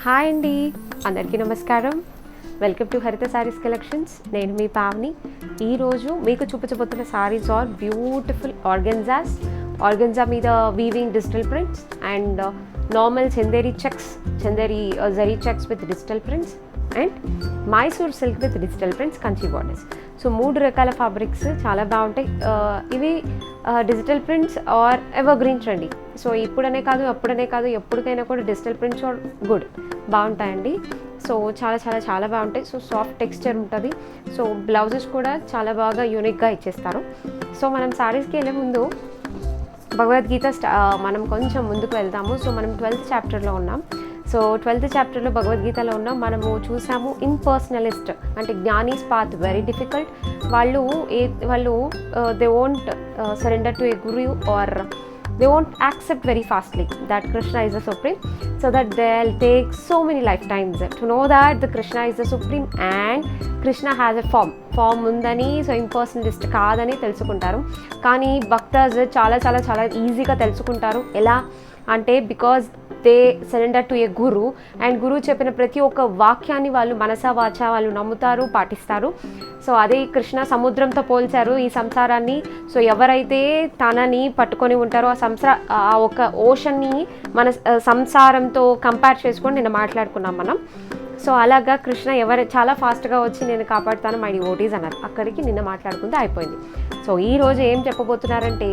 Hi అండి, అందరికీ నమస్కారం. వెల్కమ్ టు హరిత శారీస్ కలెక్షన్స్. నేను మీ పావని. ఈరోజు మీకు చూపించబోతున్న శారీస్ ఆర్ బ్యూటిఫుల్ ఆర్గెన్జా మీద weaving digital prints and normal Chanderi zari checks with digital prints and Mysore silk with digital prints, Kanchi borders. So 3 రకాల ఫ్యాబ్రిక్స్ చాలా బాగుంటాయి. ఇవి digital prints are evergreen trendy. So ఇప్పుడనే కాదు ఎప్పటికైనా కూడా డిజిటల్ ప్రింట్స్ ఆర్ గుడ్, బాగుంటాయండి. సో చాలా చాలా చాలా బాగుంటాయి. సో సాఫ్ట్ టెక్స్చర్ ఉంటుంది. సో బ్లౌజెస్ కూడా చాలా బాగా యూనిక్గా ఇచ్చేస్తారు. సో మనం శారీస్కి వెళ్ళే ముందు భగవద్గీత మనం కొంచెం ముందుకు వెళ్తాము. సో మనం 12th చాప్టర్లో ఉన్నాం. సో 12th చాప్టర్లో భగవద్గీతలో ఉన్నాం. మనము చూసాము ఇంపర్సనలిస్ట్ అంటే జ్ఞానీస్ పాత్ వెరీ డిఫికల్ట్. వాళ్ళు they won't surrender to a guru or they won't accept very fastly that Krishna is the supreme, so that they'll take so many lifetimes to know that the Krishna is the supreme and Krishna has a form ఉందని, so ఇంపర్సనలిస్ట్ కాదని తెలుసుకుంటారు. కానీ భక్తస్ చాలా చాలా చాలా ఈజీగా తెలుసుకుంటారు. ఎలా అంటే because they surrender to a Guru and గురువు చెప్పిన ప్రతి ఒక్క వాక్యాన్ని వాళ్ళు మనసా వాచా వాళ్ళు నమ్ముతారు, పాటిస్తారు. సో అదే కృష్ణ సముద్రంతో పోల్చారు ఈ సంసారాన్ని. సో ఎవరైతే తనని పట్టుకొని ఉంటారో ఆ ఒక ఓషన్ని మన సంసారంతో కంపేర్ చేసుకొని నిన్న మాట్లాడుకున్నాం మనం. సో అలాగా కృష్ణ చాలా ఫాస్ట్గా వచ్చి నేను కాపాడుతాను మై డివోటీస్ అన్నారు. అక్కడికి నిన్న మాట్లాడుకుంటే అయిపోయింది. సో ఈరోజు ఏం చెప్పబోతున్నారంటే,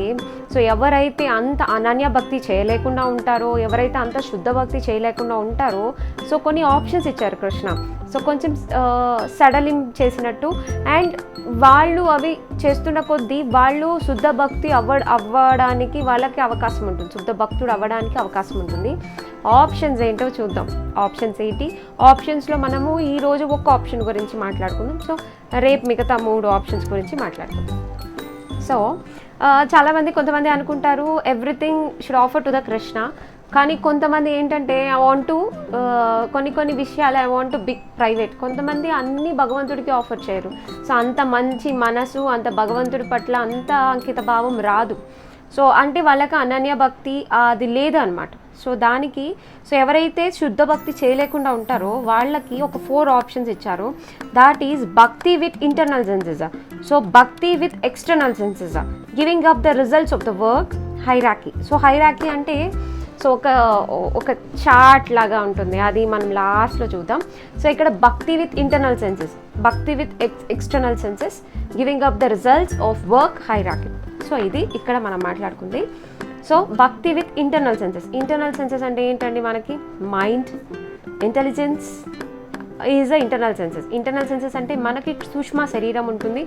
సో ఎవరైతే అంత అనన్య భక్తి చేయలేకుండా ఉంటారో, ఎవరైతే అంత శుద్ధ భక్తి చేయలేకుండా ఉంటారో, సో కొన్ని ఆప్షన్స్ ఇచ్చారు కృష్ణ. సో కొంచెం సడలింగ్ చేసినట్టు అండ్ వాళ్ళు అవి చేస్తున్న కొద్దీ వాళ్ళు శుద్ధ భక్తి అవ్వడానికి వాళ్ళకి అవకాశం ఉంటుంది, శుద్ధ భక్తుడు అవ్వడానికి అవకాశం ఉంటుంది. ఆప్షన్స్ ఏంటో చూద్దాం. ఆప్షన్స్ ఏంటి? ఆప్షన్స్లో మనము ఈరోజు ఒక ఆప్షన్ గురించి మాట్లాడుకుందాం. సో రేపు మిగతా 3 ఆప్షన్స్ గురించి మాట్లాడుకుందాం. సో కొంతమంది అనుకుంటారు everything should offer to the Krishna. కానీ కొంతమంది ఏంటంటే ఐ వాంట్ టు కొన్ని విషయాలు I want to big private. కొంతమంది అన్ని భగవంతుడికి ఆఫర్ చేయరు. సో అంత మంచి మనసు, అంత భగవంతుడి పట్ల అంత అంకిత భావం రాదు. సో అంటే వాళ్ళకి అనన్య భక్తి అది లేదు అనమాట. సో ఎవరైతే శుద్ధ భక్తి చేయలేకుండా ఉంటారో వాళ్ళకి ఒక 4 ఆప్షన్స్ ఇచ్చారు. That is bhakti with internal senses, so bhakti with external senses, giving up the results of the work, hierarchy. So hierarchy అంటే సో ఒక చార్ట్ లాగా ఉంటుంది, అది మనం లాస్ట్లో చూద్దాం. సో ఇక్కడ bhakti with internal senses, bhakti with external senses, giving up the results of work, hierarchy. So ఇది ఇక్కడ మనం మాట్లాడుకుంది. So bhakti with internal senses అంటే ఏంటండి? మనకి mind intelligence is internal senses అంటే మనకి సూక్ష్మ శరీరం ఉంటుంది,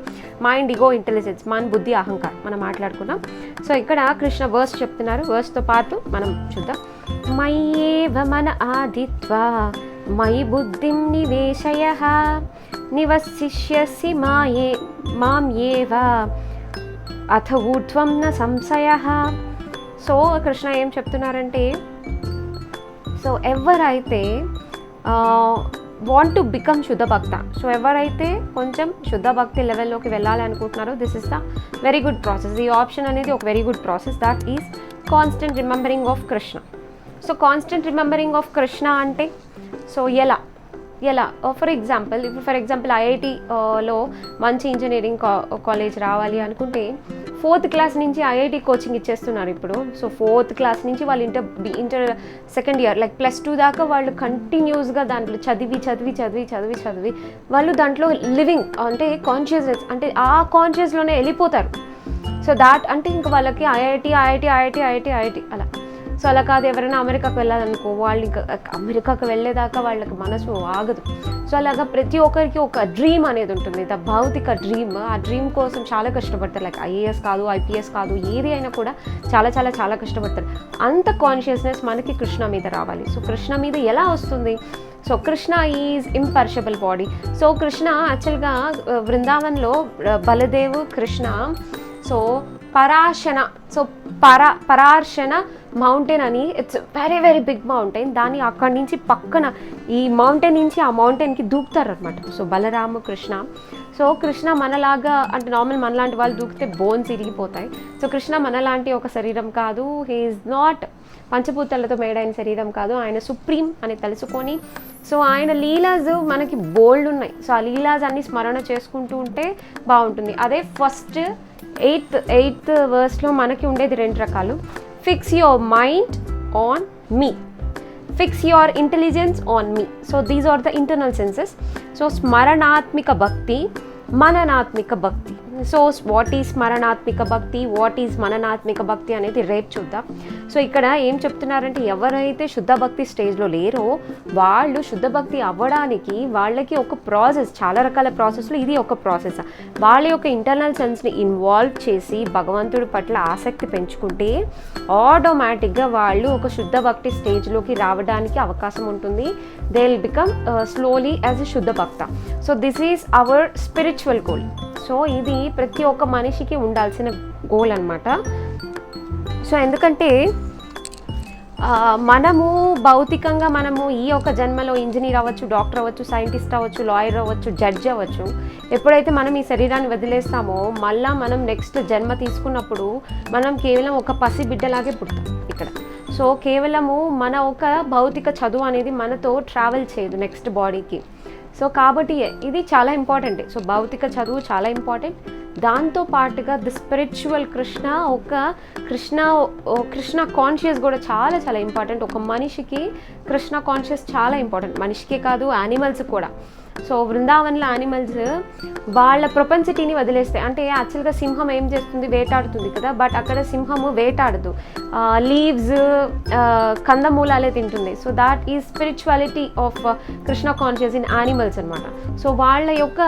మైండ్, ఇగో, ఇంటెలిజెన్స్, మన బుద్ధి, అహంకారం మనం మాట్లాడుకున్నాం. సో ఇక్కడ కృష్ణ వర్స్ చెప్తున్నారు. వర్స్తో పాటు మనం చూద్దాం. మయ్యేవ మన ఆదిత్వా మయి బుద్ధిం నివేశయః నివసిష్యసి మాం ఏవ అథ ఊర్ధ్వం న సంశయః. సో కృష్ణ ఏం చెప్తున్నారంటే, సో ఎవరైతే వాంట్ టు బికమ్ శుద్ధ భక్త, సో ఎవరైతే కొంచెం శుద్ధ భక్తి లెవెల్లోకి వెళ్ళాలి అనుకుంటున్నారో this is the very good process. ఈ ఆప్షన్ అనేది ఒక very good process. That is constant remembering of Krishna. So constant remembering of Krishna అంటే సో ఎలా ఫర్ ఎగ్జాంపుల్ ఐఐటిలో మంచి ఇంజనీరింగ్ కాలేజ్ రావాలి అనుకుంటే 4th క్లాస్ నుంచి ఐఐటి కోచింగ్ ఇచ్చేస్తున్నారు ఇప్పుడు. సో 4th క్లాస్ నుంచి వాళ్ళు ఇంటర్ సెకండ్ ఇయర్ లైక్ +2 దాకా వాళ్ళు కంటిన్యూస్గా దాంట్లో చదివి వాళ్ళు దాంట్లో లివింగ్ అంటే కాన్షియస్నెస్ అంటే ఆ కాన్షియస్లోనే వెళ్ళిపోతారు. సో దాట్ అంటే ఇంక వాళ్ళకి ఐఐటి అలా. సో అలా కాదు, ఎవరైనా అమెరికాకు వెళ్ళాలనుకో వాళ్ళు ఇంకా అమెరికాకు వెళ్ళేదాకా వాళ్ళకి మనసు ఆగదు. సో అలాగా ప్రతి ఒక్కరికి ఒక డ్రీమ్ అనేది ఉంటుంది, ద భౌతిక డ్రీమ్. ఆ డ్రీమ్ కోసం చాలా కష్టపడతారు. లైక్ ఐఏఎస్ కాదు, ఐపీఎస్ కాదు, ఏది అయినా కూడా చాలా చాలా చాలా కష్టపడతారు. అంత కాన్షియస్నెస్ మనకి కృష్ణ మీద రావాలి. సో కృష్ణ మీద ఎలా వస్తుంది? So Krishna is imperishable body. So Krishna యాక్చువల్గా బృందావన్లో బలదేవ్ కృష్ణ సో పరార్శన మౌంటైన్ అని, it's very very big mountain. దాన్ని అక్కడి నుంచి పక్కన ఈ మౌంటైన్ నుంచి ఆ మౌంటైన్కి దూకుతారు అనమాట. సో బలరామ కృష్ణ. సో కృష్ణ మనలాగా అంటే నార్మల్ మనలాంటి వాళ్ళు దూకితే బోన్స్ ఇరిగిపోతాయి. సో కృష్ణ మనలాంటి ఒక శరీరం కాదు. హీ ఈజ్ నాట్ పంచభూతాలతో మేడైన శరీరం కాదు, ఆయన సుప్రీం అని తెలుసుకొని సో ఆయన లీలాస్ మనకి బోల్డ్ ఉన్నాయి. సో ఆ లీలాస్ అన్ని స్మరణ చేసుకుంటూ ఉంటే బాగుంటుంది. అదే ఫస్ట్ ఎయిత్ వర్స్లో మనకి ఉండేది 2 రకాలు. Fix your mind on me, fix your intelligence on me. So these are the internal senses. So స్మరణాత్మిక భక్తి, మననాత్మిక భక్తి. సో వాట్ ఈజ్ స్మరణాత్మిక భక్తి, వాట్ ఈజ్ మననాత్మిక భక్తి అనేది రేపు చూద్దాం. సో ఇక్కడ ఏం చెప్తున్నారంటే ఎవరైతే శుద్ధ భక్తి స్టేజ్లో లేరో వాళ్ళు శుద్ధ భక్తి అవ్వడానికి వాళ్ళకి ఒక ప్రాసెస్, చాలా రకాల ప్రాసెస్లో ఇది ఒక ప్రాసెస్. వాళ్ళ యొక్క ఇంటర్నల్ సెన్స్ని ఇన్వాల్వ్ చేసి భగవంతుడి పట్ల ఆసక్తి పెంచుకుంటే ఆటోమేటిక్గా వాళ్ళు ఒక శుద్ధ భక్తి స్టేజ్లోకి రావడానికి అవకాశం ఉంటుంది. They will become slowly as a shuddha bhakta. So this is our spiritual goal. So ఇది ప్రతి ఒక్క మనిషికి ఉండాల్సిన గోల్ అనమాట. సో ఎందుకంటే మనము భౌతికంగా మనము ఈ యొక్క జన్మలో ఇంజనీర్ అవ్వచ్చు, డాక్టర్ అవ్వచ్చు, సైంటిస్ట్ అవ్వచ్చు, లాయర్ అవ్వచ్చు, జడ్జ్ అవ్వచ్చు. ఎప్పుడైతే మనం ఈ శరీరాన్ని వదిలేస్తామో మళ్ళీ మనం నెక్స్ట్ జన్మ తీసుకున్నప్పుడు మనం కేవలం ఒక పసి బిడ్డలాగే పుడతాం ఇక్కడ. సో కేవలము మన ఒక భౌతిక చదువు అనేది మనతో ట్రావెల్ చేయదు నెక్స్ట్ బాడీకి. సో కాబట్టి ఇది చాలా ఇంపార్టెంట్. సో భౌతిక చదువు చాలా ఇంపార్టెంట్. దాంతో పాటుగా ది స్పిరిచువల్ కృష్ణ కాన్షియస్ కూడా చాలా చాలా ఇంపార్టెంట్. ఒక మనిషికి కృష్ణ కాన్షియస్ చాలా ఇంపార్టెంట్, మనిషికే కాదు యానిమల్స్ కూడా. సో బృందావన్లో యానిమల్స్ వాళ్ళ ప్రొపెన్సిటీని వదిలేస్తాయి. అంటే యాక్చువల్గా సింహం ఏం చేస్తుంది, వేటాడుతుంది కదా, బట్ అక్కడ సింహము వేటాడదు, లీవ్స్ కందమూలాలే తింటుంది. So that is spirituality of Krishna conscious in animals అనమాట. సో వాళ్ళ యొక్క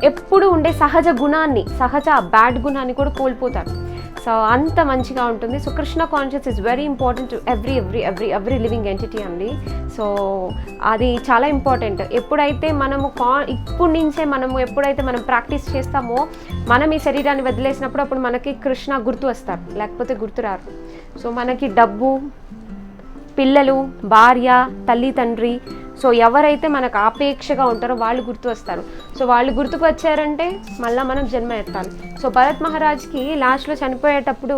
ఎప్పుడు ఉండే సహజ బ్యాడ్ గుణాన్ని కూడా కోల్పోతారు. సో అంత మంచిగా ఉంటుంది. So Krishna conscious is very important to every living entity అండి. సో అది చాలా ఇంపార్టెంట్. ఎప్పుడైతే మనము ఇప్పుడు నుంచే ఎప్పుడైతే మనం ప్రాక్టీస్ చేస్తామో మనం ఈ శరీరాన్ని వదిలేసినప్పుడు అప్పుడు మనకి కృష్ణ గుర్తు వస్తారు, లేకపోతే గుర్తురారు. సో మనకి డబ్బు, పిల్లలు, భార్య, తల్లి, తండ్రి, సో ఎవరైతే మనకు ఆపేక్షగా ఉంటారో వాళ్ళు గుర్తు వస్తారు. సో వాళ్ళు గుర్తుకు వచ్చారంటే మళ్ళీ మనం జన్మ ఎత్తాలి. సో భరత్ మహారాజ్కి లాస్ట్లో చనిపోయేటప్పుడు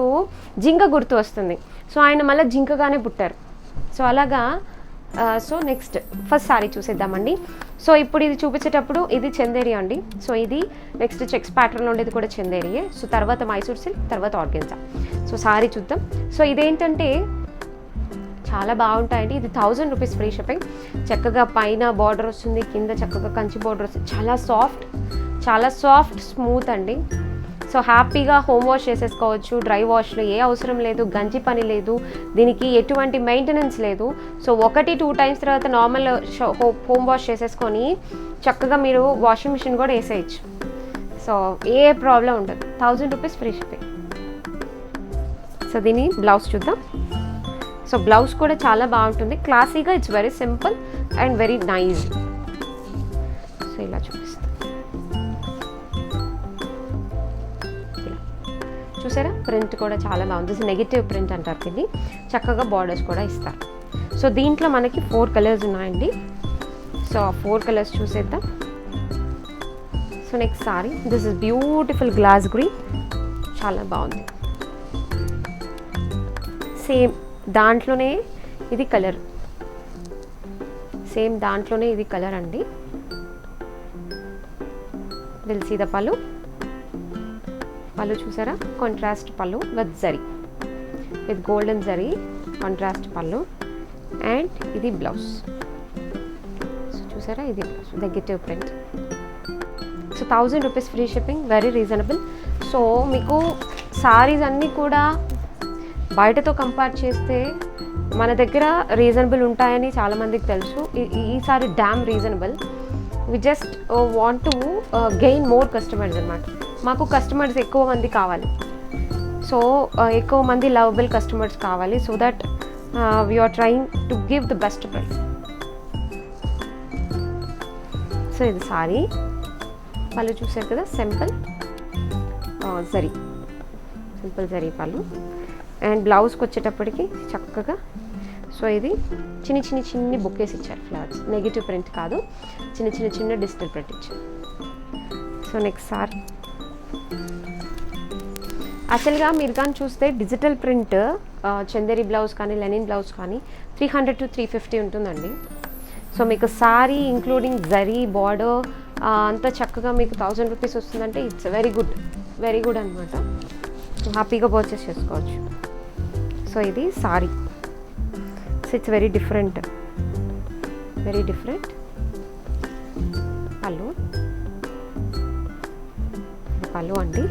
జింక గుర్తు వస్తుంది. సో ఆయన మళ్ళీ జింకగానే పుట్టారు. సో అలాగా. సో నెక్స్ట్ ఫస్ట్ సారీ చూసేద్దామండి. సో ఇప్పుడు ఇది చూపించేటప్పుడు ఇది చందేరి అండి. సో ఇది నెక్స్ట్ చెక్స్ ప్యాటర్న్లో ఉండేది కూడా చందేరియే. సో తర్వాత మైసూర్ సిల్క్, తర్వాత ఆర్గెన్జా. సో సారీ చూద్దాం. సో ఇదేంటంటే చాలా బాగుంటాయండి. ఇది 1000 రూపీస్ ఫ్రీ షిప్పింగ్. చక్కగా పైన బార్డర్ వస్తుంది, కింద చక్కగా కంచి బార్డర్ వస్తుంది. చాలా సాఫ్ట్ స్మూత్ అండి. సో హ్యాపీగా హోమ్ వాష్ చేసేసుకోవచ్చు. డ్రై వాష్లో ఏ అవసరం లేదు, గంజి పని లేదు, దీనికి ఎటువంటి మెయింటెనెన్స్ లేదు. సో 1-2 టైమ్స్ తర్వాత నార్మల్ హోమ్ వాష్ చేసేసుకొని చక్కగా మీరు వాషింగ్ మిషన్ కూడా వేసేయచ్చు. సో ఏ ప్రాబ్లం ఉండదు. 1000 రూపీస్ ఫ్రీ షిప్పింగ్. సో దీని బ్లౌజ్ చూద్దాం. సో బ్లౌజ్ కూడా చాలా బాగుంటుంది, క్లాసీగా. It's very simple and very nice. So ఇలా చూపిస్తాం. చూసారా, ప్రింట్ కూడా చాలా బాగుంది. దిస్ నెగిటివ్ ప్రింట్ అంటారు దీన్ని. చక్కగా బార్డర్స్ కూడా ఇస్తారు. సో దీంట్లో మనకి 4 కలర్స్ ఉన్నాయండి. సో 4 కలర్స్ చూసేద్దాం. So next sari, this is beautiful glass green, చాలా బాగుంది. సేమ్ దాంట్లోనే ఇది కలర్, అండి. విల్ సీ ద పళ్ళు చూసారా, కాంట్రాస్ట్ పళ్ళు విత్ గోల్డెన్ జరీ కాంట్రాస్ట్ పళ్ళు. అండ్ ఇది బ్లౌజ్. సో చూసారా, ఇది blouse negative print. So 1000 rupees free shipping, very reasonable. So మీకు సారీస్ అన్నీ కూడా బయటతో కంపేర్ చేస్తే మన దగ్గర రీజనబుల్ ఉంటాయని చాలామందికి తెలుసు. ఈసారి damn reasonable. We just want to gain more customers అనమాట. మాకు కస్టమర్స్ ఎక్కువ మంది కావాలి. సో ఎక్కువ మంది లవబుల్ కస్టమర్స్ కావాలి. So that we are trying to give the best price. So ఇది సారీ పళ్ళు చూసారు కదా, సింపుల్ జరీ పళ్ళు. అండ్ బ్లౌజ్కి వచ్చేటప్పటికి చక్కగా సో ఇది చిన్ని బొకేస్ ఇచ్చారు, ఫ్లవర్స్. నెగిటివ్ ప్రింట్ కాదు, చిన్న డిజిటల్ ప్రింట్ ఇచ్చారు. సో నెక్స్ట్ సారీ యాక్చువల్గా మీరు కానీ చూస్తే డిజిటల్ ప్రింట్ చందేరి బ్లౌజ్ కానీ లెనిన్ బ్లౌజ్ కానీ 300 to 350 ఉంటుందండి. సో మీకు సారీ ఇంక్లూడింగ్ జరీ బార్డర్ అంతా చక్కగా మీకు 1000 రూపీస్ వస్తుందంటే ఇట్స్ వెరీ గుడ్ అనమాట. హ్యాపీగా పర్చేస్ చేసుకోవచ్చు. సో ఇది sorry. So it's very different పళ్ళు అండి.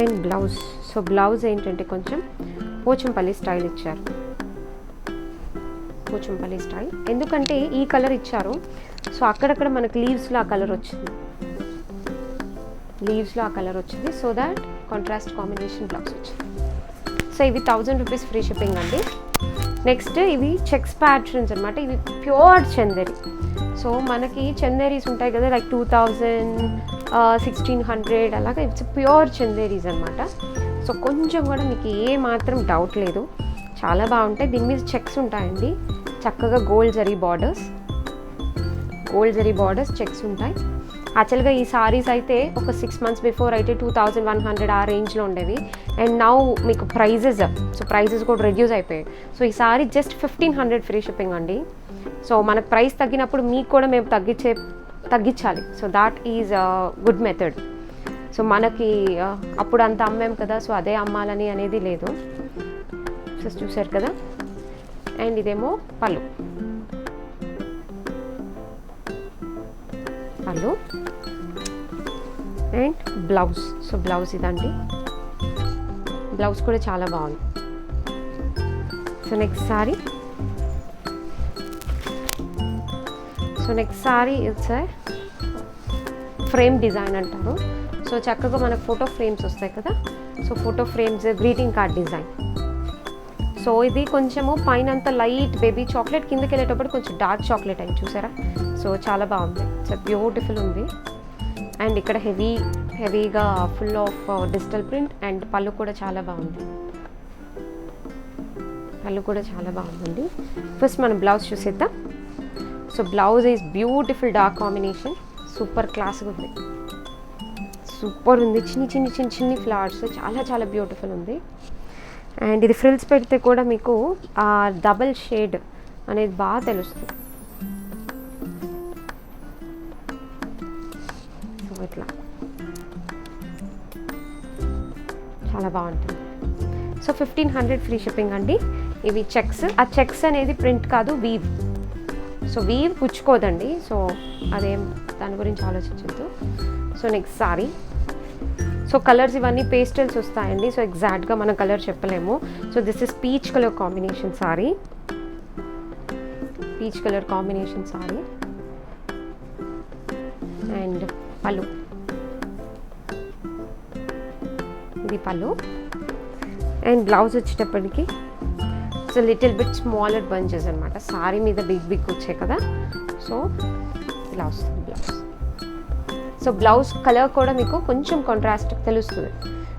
And blouse. సో బ్లౌజ్ ఏంటంటే కొంచెం పోచంపల్లి స్టైల్ ఇచ్చారు. పోచంపల్లి స్టైల్ ఎందుకంటే ఈ కలర్ ఇచ్చారు. సో అక్కడక్కడ మనకు లీవ్స్లో ఆ కలర్ వచ్చింది. So that contrast combination blouse వచ్చింది. సో ఇవి 1000 రూపీస్ ఫ్రీ షిప్పింగ్ అండి. నెక్స్ట్ ఇవి చెక్స్ ప్యాటర్న్స్ అనమాట. ఇవి ప్యూర్ చందేరి. సో మనకి చందేరీస్ ఉంటాయి కదా, లైక్ 2000, 1600 అలాగా. ఇట్స్ ప్యూర్ చందేరీస్ అనమాట. సో కొంచెం కూడా మీకు ఏ మాత్రం డౌట్ లేదు, చాలా బాగుంటాయి. దీని మీద చెక్స్ ఉంటాయండి, చక్కగా గోల్డ్ జరీ బార్డర్స్ చెక్స్ ఉంటాయి. యాక్చువల్గా ఈ సారీస్ అయితే ఒక 6 months బిఫోర్ అయితే 2100 ఆ రేంజ్లో ఉండేవి. అండ్ నౌ మీకు ప్రైజెస్ కూడా రెడ్యూస్ అయిపోయాయి. సో ఈ సారీ జస్ట్ 1500 ఫ్రీ షిప్పింగ్ అండి. సో మనకు ప్రైస్ తగ్గినప్పుడు మీకు కూడా మేము తగ్గించాలి. So that is good method. So మనకి అప్పుడు అంత అమ్మాం కదా, సో అదే అమ్మాలని అనేది లేదు. సో చూసారు కదా. అండ్ ఇదేమో పళ్ళు అండ్ బ్లౌజ్. సో బ్లౌజ్ ఇదండి. బ్లౌజ్ కూడా చాలా బాగుంది. So next sorry it's frame design అంటారు. సో చక్కగా మనకు ఫోటో ఫ్రేమ్స్ వస్తాయి కదా, so photo frames greeting card design. So ఇది కొంచెము పైన అంతా లైట్ బేబీ చాక్లెట్, కిందకి వెళ్ళేటప్పుడు కొంచెం డార్క్ చాక్లెట్ అయింది చూసారా. సో చాలా బాగుంది, చాలా బ్యూటిఫుల్ ఉంది. అండ్ ఇక్కడ హెవీగా full of digital print. And పళ్ళు కూడా చాలా బాగుందండి. ఫస్ట్ మనం బ్లౌజ్ చూసేద్దాం. So blouse is beautiful dark combination, super క్లాస్గా ఉంది, సూపర్ ఉంది. చిన్ని ఫ్లవర్స్ చాలా బ్యూటిఫుల్ ఉంది. అండ్ ఇది ఫ్రిల్స్ పెడితే కూడా మీకు ఆ డబల్ షేడ్ అనేది బాగా తెలుస్తుంది. సో ఇట్లా చాలా బాగుంటుంది. సో 1500 ఫ్రీ షిప్పింగ్ అండి. ఇవి చెక్స్. ఆ చెక్స్ అనేది ప్రింట్ కాదు, వీవ్. సో వీవ్ పుచ్చుకోదండి. సో అదేం దాని గురించి ఆలోచించద్దు. So next sari. So colours ఇవన్నీ పేస్టల్స్ వస్తాయండి. సో ఎగ్జాక్ట్గా మనం కలర్ చెప్పలేము. So this is peach colour combination sari. And pallu. ఇది పళ్ళు. అండ్ బ్లౌజ్ వచ్చేటప్పటికి so little bit smaller bunches అనమాట. సారీ మీద బిగ్ వచ్చాయి కదా, సో ఇలా వస్తుంది బ్లౌజ్. సో బ్లౌజ్ కలర్ కూడా మీకు కొంచెం కాంట్రాస్ట్ తెలుస్తుంది.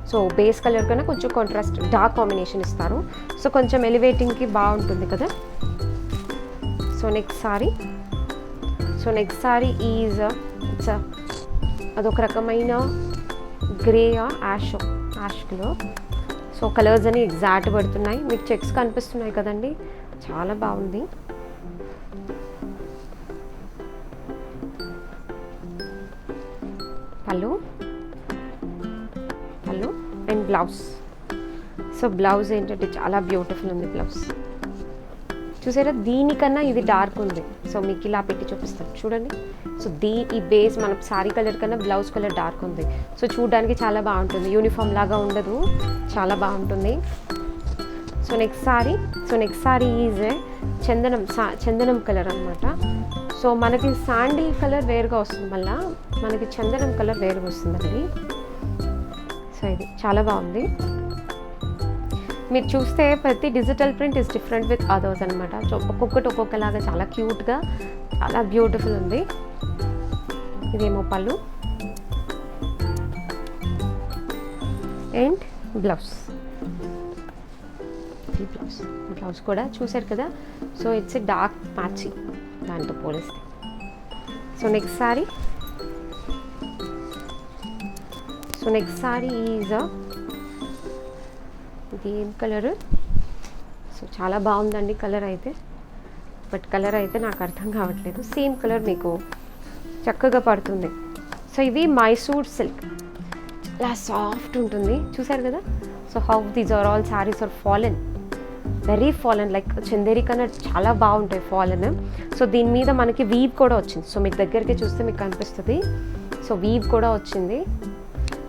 సో బేస్ కలర్ కన్నా కొంచెం కాంట్రాస్ట్ డార్క్ కాంబినేషన్ ఇస్తారు. సో కొంచెం ఎలివేటింగ్కి బాగుంటుంది కదా. So next sorry is it's అదొక రకమైన గ్రే యాష్లో. సో కలర్స్ అని ఎగ్జాక్ట్ పడుతున్నాయి. మీకు చెక్స్ కనిపిస్తున్నాయి కదండి, చాలా బాగుంది. పళ్ళు అండ్ బ్లౌజ్. సో బ్లౌజ్ ఏంటంటే చాలా బ్యూటిఫుల్ ఉంది బ్లౌజ్. చూసారా, దీనికన్నా ఇది డార్క్ ఉంది. సో మీకు ఇలా పెట్టి చూపిస్తాను చూడండి. సో ఈ బేస్ మన సారీ కలర్ కన్నా బ్లౌజ్ కలర్ డార్క్ ఉంది. సో చూడడానికి చాలా బాగుంటుంది, యూనిఫామ్ లాగా ఉండదు, చాలా బాగుంటుంది. సో నెక్స్ట్ సారీ ఈజ్ చందనం కలర్ అనమాట. సో మనకి శాండిల్ కలర్ వేరుగా వస్తుంది, మళ్ళీ మనకి చందనం కలర్ వేరుగా వస్తుందండి. సో ఇది చాలా బాగుంది. మీరు చూస్తే ప్రతి digital print is different with others అనమాట. సో ఒక్కొక్కలాగా చాలా క్యూట్గా చాలా బ్యూటిఫుల్ ఉంది. ఇదేమో పళ్ళు అండ్ బ్లౌజ్ కూడా చూసారు కదా. So it's a dark matching దాంతో పోలిస్తే. సో నెక్స్ట్ సారీ ఈజ్ ఇది ఏం కలర్? సో చాలా బాగుందండి కలర్ అయితే, బట్ కలర్ అయితే నాకు అర్థం కావట్లేదు. సేమ్ కలర్ మీకు చక్కగా పడుతుంది. సో ఇవి మైసూర్ సిల్క్, చాలా సాఫ్ట్ ఉంటుంది, చూసారు కదా. So how these are all saris are fallen, very fallen, like Chanderi కన్నా చాలా బాగుంటాయి ఫాలెన్. సో దీని మీద మనకి వీవ్ కూడా వచ్చింది. సో మీకు దగ్గరికి చూస్తే మీకు కనిపిస్తుంది. సో వీవ్ కూడా వచ్చింది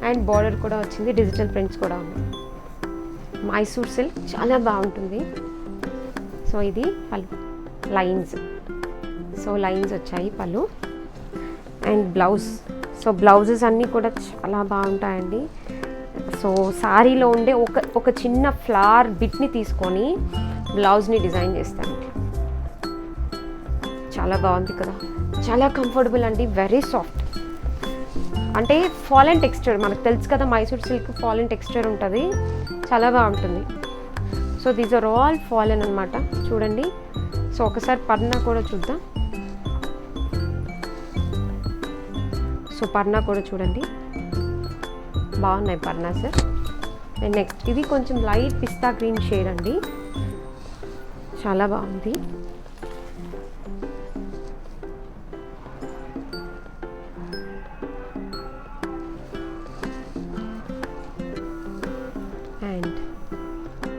అండ్ బార్డర్ కూడా వచ్చింది, డిజిటల్ ప్రింట్స్ కూడా ఉన్నాయి. మైసూర్ సిల్క్ చాలా బాగుంటుంది. సో ఇది పళ్ళు, లైన్స్, సో లైన్స్ వచ్చాయి పళ్ళు. అండ్ బ్లౌజ్, సో బ్లౌజెస్ అన్నీ కూడా చాలా బాగుంటాయండి. సో శారీలో ఉండే ఒక చిన్న ఫ్లవర్ బిట్ని తీసుకొని బ్లౌజ్ని డిజైన్ చేస్తాను. చాలా బాగుంది కదా, చాలా కంఫర్టబుల్ అండి, వెరీ సాఫ్ట్. అంటే ఫాలెన్ టెక్స్చర్, మనకు తెలుసు కదా మైసూర్ సిల్క్ ఫాలెన్ టెక్స్చర్ ఉంటుంది, చాలా బాగుంటుంది. So these are all fallen అనమాట, చూడండి. సో ఒకసారి పర్నా కూడా చూద్దాం. సో పర్నా కూడా చూడండి, బాగున్నాయి పర్నాస్. అండ్ నెక్స్ట్ ఇది కొంచెం లైట్ పిస్తా గ్రీన్ షేడ్ అండి, చాలా బాగుంది. అండ్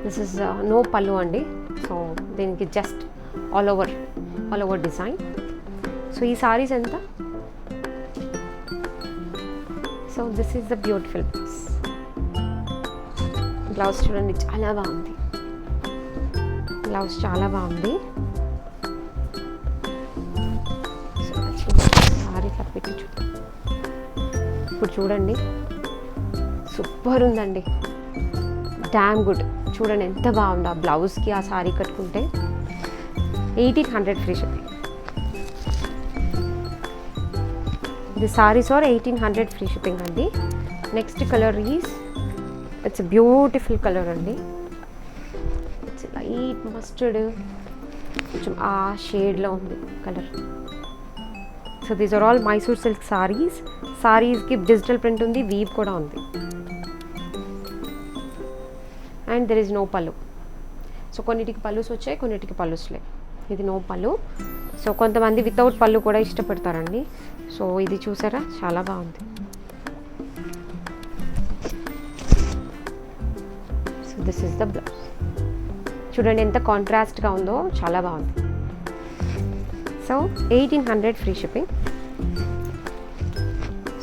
దిస్ ఇస్ నో పళ్ళు అండి. సో దీనికి just all over design. So ఈ సారీస్ ఎంత? So this is the beautiful piece. Blouse చూడండి, చాలా బాగుంది, బ్లౌజ్ చాలా బాగుంది. సో సారీ పెట్టి చూద్దాం. ఇప్పుడు చూడండి, సూపర్ ఉందండి, డామ్ గుడ్. చూడండి ఎంత బాగుంది ఆ బ్లౌజ్కి ఆ సారీ కట్టుకుంటే. 1800 free shipping. The saris are 1800 free shipping అండి. Next colour is, it's beautiful colour అండి, ఇట్స్ లైట్ మస్టర్డ్, కొంచెం ఆ షేడ్లో ఉంది colour. So these are all Mysore silk saris. సారీస్కి డిజిటల్ ప్రింట్ ఉంది, వీవ్ కూడా ఉంది. And there is no pallu. So కొన్నిటికి పళ్ళుస్ వచ్చాయి, కొన్నిటికి పళ్ళుస్ లేవు. ఇది నో పళ్ళు. సో కొంతమంది వితౌట్ పళ్ళు కూడా ఇష్టపడతారండి. సో ఇది చూసారా, చాలా బాగుంది. So this is the blouse. చూడండి ఎంత కాంట్రాస్ట్గా ఉందో, చాలా బాగుంది. So 1800 free shipping.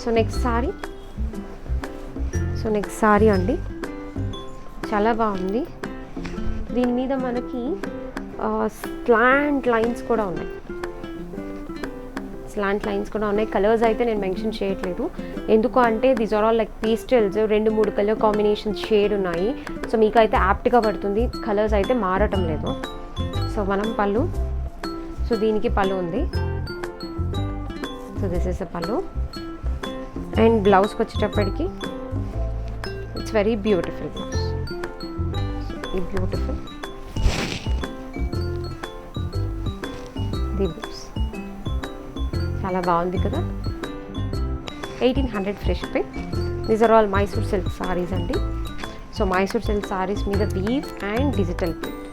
So next sari అండి, చాలా బాగుంది. దీని మీద మనకి స్లాంట్ లైన్స్ కూడా ఉన్నాయి, కలర్స్ అయితే నేను మెన్షన్ చేయట్లేదు, ఎందుకు అంటే these are all like pastels, 2-3 colour combinations shade ఉన్నాయి. సో మీకు అయితే యాప్ట్గా పడుతుంది, కలర్స్ అయితే మారటం లేదు. సో మనం పళ్ళు, సో దీనికి పళ్ళు ఉంది. So this is the pallu. And బ్లౌజ్కి వచ్చేటప్పటికి it's very beautiful blouse, beautiful. The blouse చాలా బాగుంది కదా. 1800 free shipping. These are all Mysore silk saris అండి. సో మైసూర్ సిల్క్ సారీస్ మీద weave and digital print.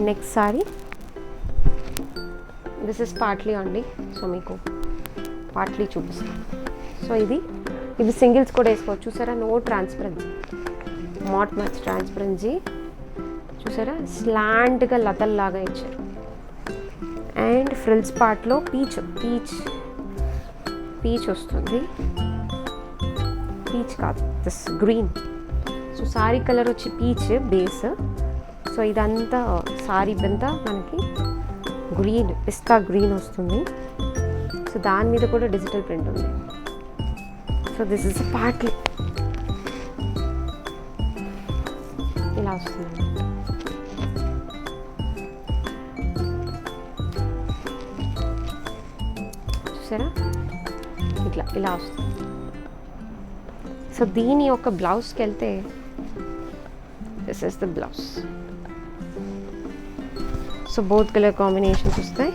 Next sari, this is partly అండి. సో మీకు పార్ట్లీ చూపిస్తాను. సో ఇవి సింగిల్స్ కూడా వేసుకోవచ్చు. చూసారా, no transparency, matte match transparency. చూసారా, స్లాంట్గా లతల్లాగా ఇచ్చారు. అండ్ ఫ్రిల్స్ పార్ట్లో పీచ్ వస్తుంది, పీచ్ కాదు, this green. So sorry colour వచ్చి పీచ్ బేస్. సో ఇదంతా సారీ అంతా మనకి గ్రీన్, పిస్తా గ్రీన్ వస్తుంది. సో దాని మీద కూడా డిజిటల్ ప్రింట్ ఉంది. సో దిస్ ఇస్ పార్ట్లీ ఇలా వస్తుంది. చూసారా, ఇలా వస్తుంది. సో దీని యొక్క బ్లౌజ్కి వెళ్తే this is the blouse. So both colour combinations వస్తాయి.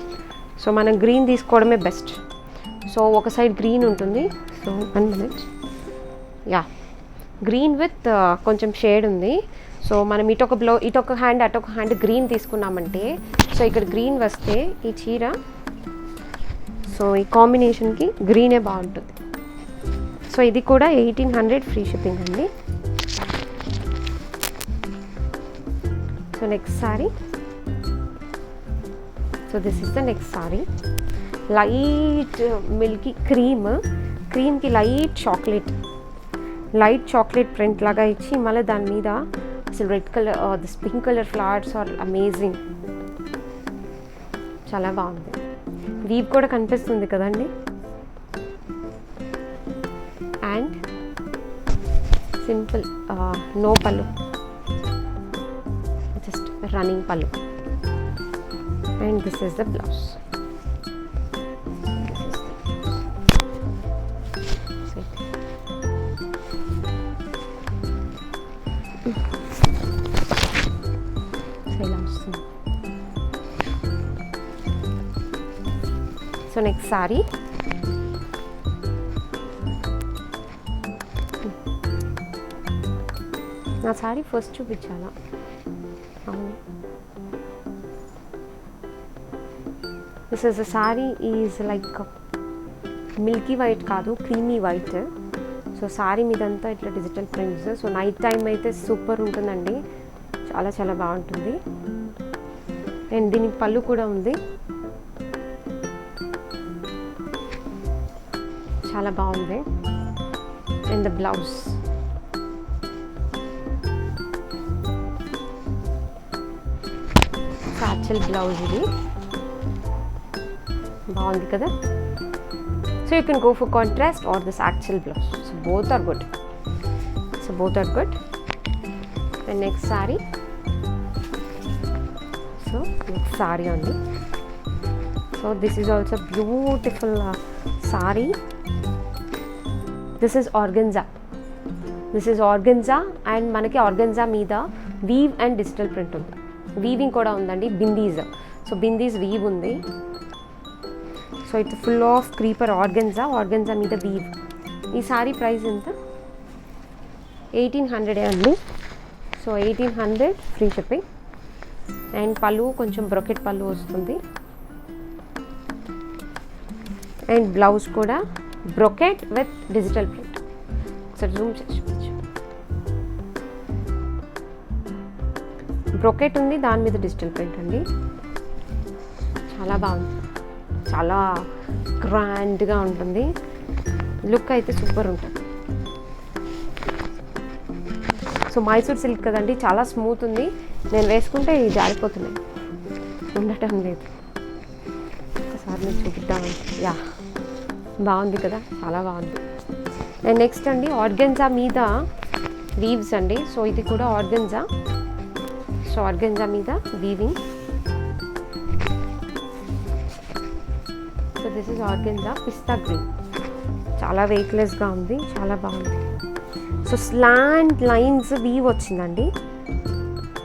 సో మనం గ్రీన్ తీసుకోవడమే బెస్ట్. సో ఒక సైడ్ గ్రీన్ ఉంటుంది. So 1 minute, yeah green with కొంచెం షేడ్ ఉంది. సో మనం ఇటొక హ్యాండ్ అటొక హ్యాండ్ గ్రీన్ తీసుకున్నామంటే, సో ఇక్కడ గ్రీన్ వస్తే ఈ చీర, సో ఈ కాంబినేషన్కి గ్రీనే బాగుంటుంది. సో ఇది కూడా 1800 ఫ్రీ షిప్పింగ్ అండి. So next sari, so this is the next sari. Light milky క్రీమ్కి లైట్ చాక్లెట్ ప్రింట్ లాగా ఇచ్చి మళ్ళీ దాని మీద అసలు red colour this pink colour flowers are amazing, చాలా బాగుంది. వీవ్ కూడా కనిపిస్తుంది కదండి. And simple no pallu, just running pallu. And this is the blouse. So next sari, నా సారీ ఫస్ట్ చూపించాలా? అవును, this is the sari is like milky white కాదు, క్రీమీ వైట్. సో సారీ మీదంతా ఇట్లా digital prints. So night time అయితే సూపర్ ఉంటుందండి, చాలా చాలా బాగుంటుంది. అండ్ దీనికి పళ్ళు కూడా ఉంది, చాలా బాగుంది. And the blouse, actual blouse ఇది బాగుంది కదా. So you can go for contrast or this actual blouse. So both are good. And next sari, so next sari అండి. So this is also beautiful sari. This is organza and మనకి organza మీద weave and digital print ఉంది. Weaving కూడా ఉందండి, so bindis weave ఉంది. So it's full of creeper organza మీద weave. ఈ sari price ఎంత? 1800 అండి. So 1800 free shipping. అండ్ పళ్ళు కొంచెం బ్రొకెట్ పళ్ళు వస్తుంది. అండ్ బ్లౌజ్ కూడా బ్రొకెట్ విత్ డిజిటల్ ప్రింట్. ఒకసారి జూమ్ చేసుకోవచ్చు. బ్రొకెట్ ఉంది, దాని మీద డిజిటల్ ప్రింట్ అండి. చాలా బాగుంది, చాలా గ్రాండ్గా ఉంటుంది. లుక్ అయితే సూపర్ ఉంటుంది. సో మైసూర్ సిల్క్ కదండి, చాలా స్మూత్ ఉంది. నేను వేసుకుంటే జారిపోతున్నాయి, ఉండటం లేదు. ఒకసారి నేను చూపిద్దామంటే, యా బాగుంది కదా, చాలా బాగుంది. అండ్ నెక్స్ట్ అండి ఆర్గెన్జా మీద వీవ్స్ అండి. సో ఇది కూడా ఆర్గెన్జా. సో ఆర్గెన్జా మీద weaving. So this is organza pista green, చాలా వెయిట్లెస్గా ఉంది, చాలా బాగుంది. సో స్లాంట్ లైన్స్ వీవ్ వచ్చిందండి,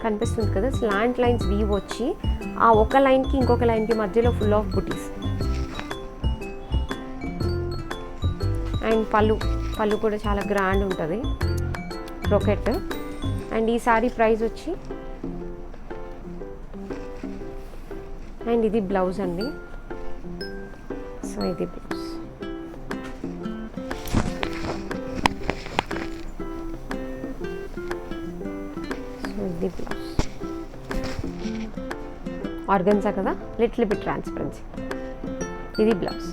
కనిపిస్తుంది కదా, స్లాంట్ లైన్స్ వీవ్ వచ్చి ఆ ఒక లైన్కి ఇంకొక లైన్కి మధ్యలో ఫుల్ ఆఫ్ బుటీస్. అండ్ పళ్ళు కూడా చాలా గ్రాండ్ ఉంటుంది, బ్రొకెట్. అండ్ ఈ సారీ ప్రైస్ వచ్చి, అండ్ ఇది బ్లౌజ్ అండి. సో ఇది బ్లౌజ్. సో ఇది బ్లౌజ్. ఆర్గన్జా కదా, లిటిల్ బిట్ ట్రాన్స్పరెన్సీ. ఇది బ్లౌజ్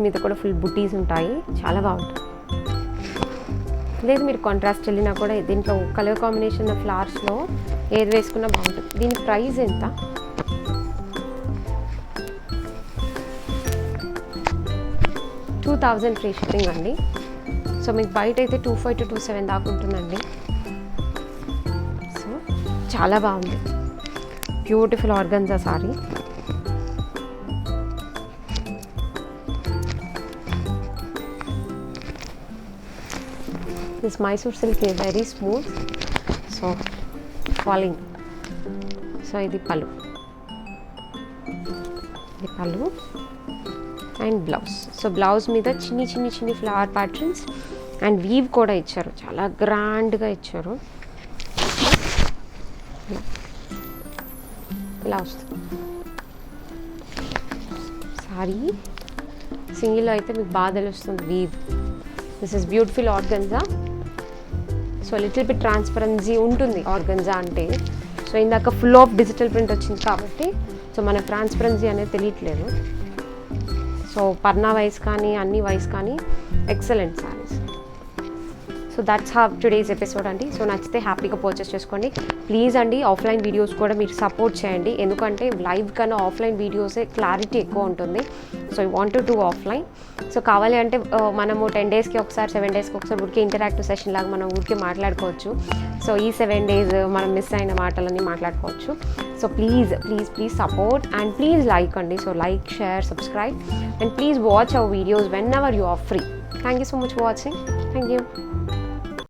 మీద కూడా ఫుల్ బుటీస్ ఉంటాయి, చాలా బాగుంటుంది. లేదు మీరు కాంట్రాస్ట్ వెళ్ళినా కూడా దీంట్లో కలర్ కాంబినేషన్ ఫ్లవర్స్లో ఏది వేసుకున్నా బాగుంటుంది. దీని ప్రైస్ ఎంత? 2000 ఫ్రీ షిప్పింగ్ అండి. సో మీకు బయట అయితే 25 to 27 దాకా ఉంటుందండి. సో చాలా బాగుంది, beautiful organza sorry. This Mysore silk is very smooth, so falling. So ఇది పళ్ళు అండ్ బ్లౌజ్. సో బ్లౌజ్ మీద చిన్ని ఫ్లవర్ ప్యాటర్న్స్ అండ్ వీవ్ కూడా ఇచ్చారు, చాలా గ్రాండ్గా ఇచ్చారు. ఇలా వస్తుంది సారీ. సింగిల్లో అయితే మీకు బాగా తెలుస్తుంది weave. This is beautiful organza. So little bit transparency ఉంటుంది ఆర్గన్జా అంటే. సో ఇందాక ఫుల్ ఆఫ్ డిజిటల్ ప్రింట్ వచ్చింది కాబట్టి సో మనకు ట్రాన్స్పరెన్సీ అనేది తెలియట్లేదు. సో పర్నా వైస్ కానీ అన్ని వైస్ కానీ excellent saris. So that's how today's episode అండి. సో నచ్చితే హ్యాపీగా పర్చేస్ చేసుకోండి ప్లీజ్ అండి. ఆఫ్లైన్ వీడియోస్ కూడా మీరు సపోర్ట్ చేయండి, ఎందుకంటే లైవ్ కన్నా ఆఫ్లైన్ వీడియోసే క్లారిటీ ఎక్కువ ఉంటుంది. So you want to do offline. So కావాలి అంటే మనము 10 డేస్కి ఒకసారి 7 డేస్కి ఒకసారి ఊరికే ఇంటరాక్టివ్ సెషన్ లాగా మనం ఊరికే మాట్లాడుకోవచ్చు. సో ఈ 7 డేస్ మనం మిస్ అయిన మాటలన్నీ మాట్లాడుకోవచ్చు. So please please please support and please like అండి. So like, share, subscribe and please watch our videos whenever you are free. Thank you so much for watching. Thank you.